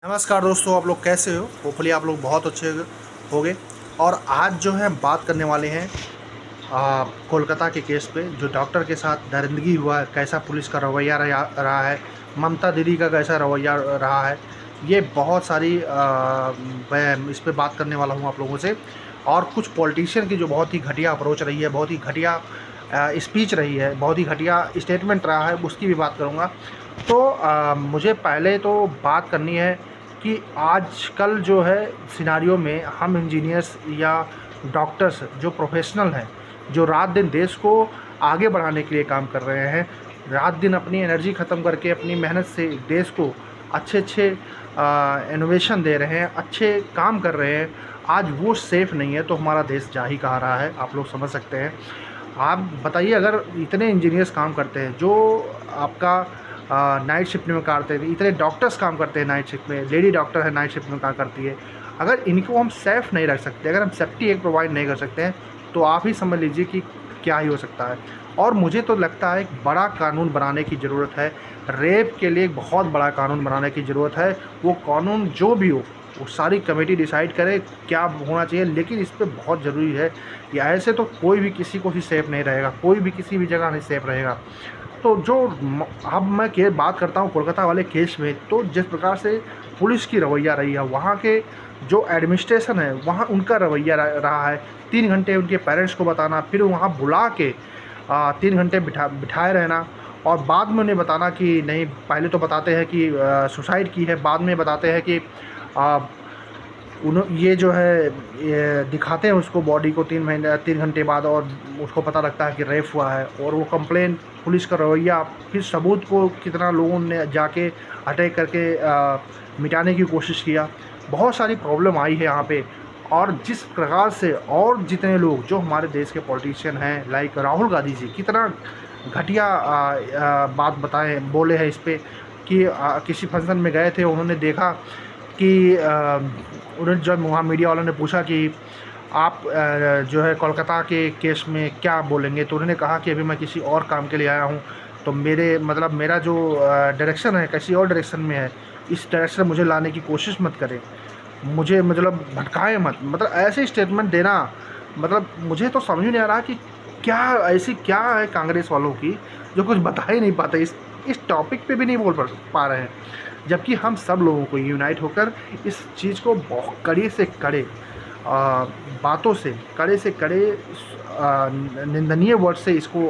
नमस्कार दोस्तों, आप लोग कैसे हो? होपफुली आप लोग बहुत अच्छे होंगे। और आज जो है हम बात करने वाले हैं कोलकाता के केस पे, जो डॉक्टर के साथ दरिंदगी हुआ है, कैसा पुलिस का रवैया रहा है, ममता दीदी का कैसा रवैया रहा है। ये बहुत सारी मैं इस पे बात करने वाला हूँ आप लोगों से। और कुछ पॉलिटिशियन की जो बहुत ही घटिया अप्रोच रही है, बहुत ही घटिया स्पीच रही है, बहुत ही घटिया स्टेटमेंट रहा है, उसकी भी बात करूँगा। तो मुझे पहले तो बात करनी है कि आजकल जो है सिनारियो में हम इंजीनियर्स या डॉक्टर्स जो प्रोफेशनल हैं, जो रात दिन देश को आगे बढ़ाने के लिए काम कर रहे हैं, रात दिन अपनी एनर्जी ख़त्म करके अपनी मेहनत से देश को अच्छे इनोवेशन दे रहे हैं, अच्छे काम कर रहे हैं, आज वो सेफ़ नहीं है तो हमारा देश जा ही कहाँ रहा है, आप लोग समझ सकते हैं। आप बताइए, अगर इतने इंजीनियर्स काम करते हैं जो आपका नाइट शिफ्ट में करते हैं, इतने डॉक्टर्स काम करते हैं नाइट शिफ्ट में, लेडी डॉक्टर है नाइट शिफ्ट में काम करती है, अगर इनको हम सेफ़ नहीं रख सकते, अगर हम सेफ्टी एक प्रोवाइड नहीं कर सकते हैं, तो आप ही समझ लीजिए कि क्या ही हो सकता है। और मुझे तो लगता है एक बड़ा कानून बनाने की ज़रूरत है। रेप के लिए एक बहुत बड़ा कानून बनाने की ज़रूरत है। वो कानून जो भी हो, वो सारी कमेटी डिसाइड करे क्या होना चाहिए, लेकिन इस पे बहुत ज़रूरी है कि ऐसे तो कोई भी किसी को भी सेफ़ नहीं रहेगा, कोई भी किसी भी जगह नहीं सेफ़ रहेगा। तो जो अब मैं बात करता हूँ कोलकाता वाले केस में, तो जिस प्रकार से पुलिस की रवैया रही है, वहाँ के जो एडमिनिस्ट्रेशन है वहाँ उनका रवैया रहा है। 3 घंटे उनके पेरेंट्स को बताना, फिर वहाँ बुला के 3 घंटे बिठाए रहना, और बाद में उन्हें बताना कि नहीं, पहले तो बताते हैं कि सुसाइड की है, बाद में बताते हैं कि आ, ये जो है ये दिखाते हैं उसको, बॉडी को 3 घंटे बाद, और उसको पता लगता है कि रेप हुआ है। और वो कंप्लेन, पुलिस का रवैया, फिर सबूत को कितना लोगों ने जाके अटैक करके मिटाने की कोशिश किया। बहुत सारी प्रॉब्लम आई है यहाँ पे। और जिस प्रकार से और जितने लोग जो हमारे देश के पॉलिटिशियन हैं, लाइक राहुल गांधी जी, कितना घटिया बात बोले हैं इस पे कि किसी फंक्शन में गए थे, उन्होंने देखा कि उन्होंने, जब वहाँ मीडिया वालों ने पूछा कि आप जो है कोलकाता के केस में क्या बोलेंगे, तो उन्होंने कहा कि अभी मैं किसी और काम के लिए आया हूँ, तो मेरा जो डायरेक्शन है किसी और डायरेक्शन में है, इस डायरेक्शन में मुझे लाने की कोशिश मत करें, मुझे मतलब भटकाएं मत। मतलब ऐसे स्टेटमेंट देना, मतलब मुझे तो समझ ही नहीं आ रहा कि क्या ऐसी क्या है कांग्रेस वालों की जो कुछ बता ही नहीं पाते, इस टॉपिक पे भी नहीं बोल पा रहे हैं। जबकि हम सब लोगों को यूनाइट होकर इस चीज़ को बहुत कड़े से कड़े बातों से, कड़े से कड़े निंदनीय वर्ड से इसको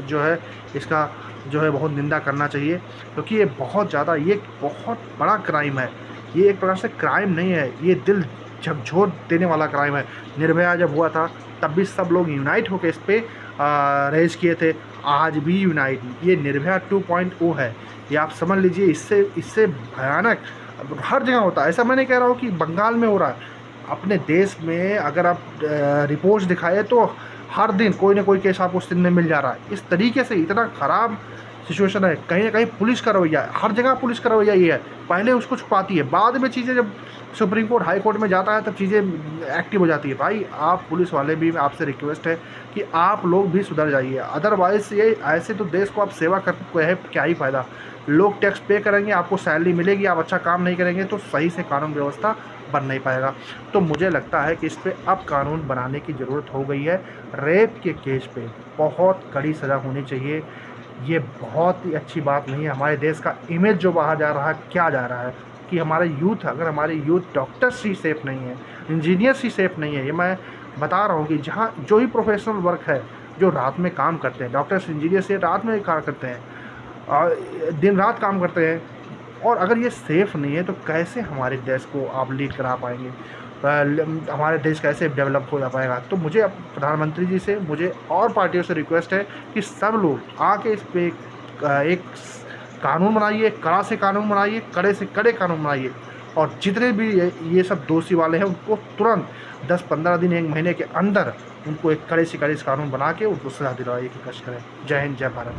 जो है इसका जो है बहुत निंदा करना चाहिए, क्योंकि ये बहुत ज़्यादा, ये बहुत बड़ा क्राइम है। ये एक प्रकार से क्राइम नहीं है, ये दिल झकझोर देने वाला क्राइम है। निर्भया जब हुआ था तब भी सब लोग यूनाइट होकर इस पर रेज किए थे, आज भी यूनाइट। ये निर्भया 2.0 है, ये आप समझ लीजिए। इससे इससे भयानक हर जगह होता है। ऐसा मैं नहीं कह रहा हूँ कि बंगाल में हो रहा है, अपने देश में अगर आप रिपोर्ट्स दिखाए तो हर दिन कोई ना कोई केस आपको सुनने मिल जा रहा है। इस तरीके से इतना ख़राब सिचुएशन है। कहीं ना कहीं पुलिस का रवैया है, हर जगह पुलिस का रवैया ये है, पहले उसको छुपाती है, बाद में चीज़ें जब सुप्रीम कोर्ट, हाई कोर्ट में जाता है तब चीज़ें एक्टिव हो जाती है। भाई आप पुलिस वाले भी, आपसे रिक्वेस्ट है कि आप लोग भी सुधर जाइए, अदरवाइज़ ये ऐसे तो देश को आप सेवा करके कोई है क्या ही फ़ायदा। लोग टैक्स पे करेंगे, आपको सैलरी मिलेगी, आप अच्छा काम नहीं करेंगे तो सही से कानून व्यवस्था बन नहीं पाएगा। तो मुझे लगता है कि इस पर अब कानून बनाने की ज़रूरत हो गई है। रेप के केस पे बहुत कड़ी सज़ा होनी चाहिए। ये बहुत ही अच्छी बात नहीं है। हमारे देश का इमेज जो बाहर जा रहा है, क्या जा रहा है कि हमारे यूथ, अगर हमारे यूथ डॉक्टर्स ही सेफ़ नहीं है, इंजीनियर्स ही सेफ़ नहीं है, ये मैं बता रहा हूँ कि जहाँ जो ही प्रोफेशनल वर्क है, जो रात में काम करते हैं, डॉक्टर्स इंजीनियर्स ये रात में काम करते हैं और दिन रात काम करते हैं, और अगर ये सेफ़ नहीं है तो कैसे हमारे देश को आप लीड करा पाएंगे, हमारे देश कैसे डेवलप हो जा पाएगा। तो मुझे अब प्रधानमंत्री जी से, मुझे और पार्टियों से रिक्वेस्ट है कि सब लोग आके इस पे एक कानून बनाइए, कड़ा से कानून बनाइए, कड़े से कड़े कानून बनाइए, और जितने भी ये सब दोषी वाले हैं उनको तुरंत 10-15 दिन, 1 महीने के अंदर उनको एक कड़े से कड़े कानून बना के उनको सजा दिलवाइए की कोशिश करें। जय हिंद, जय भारत।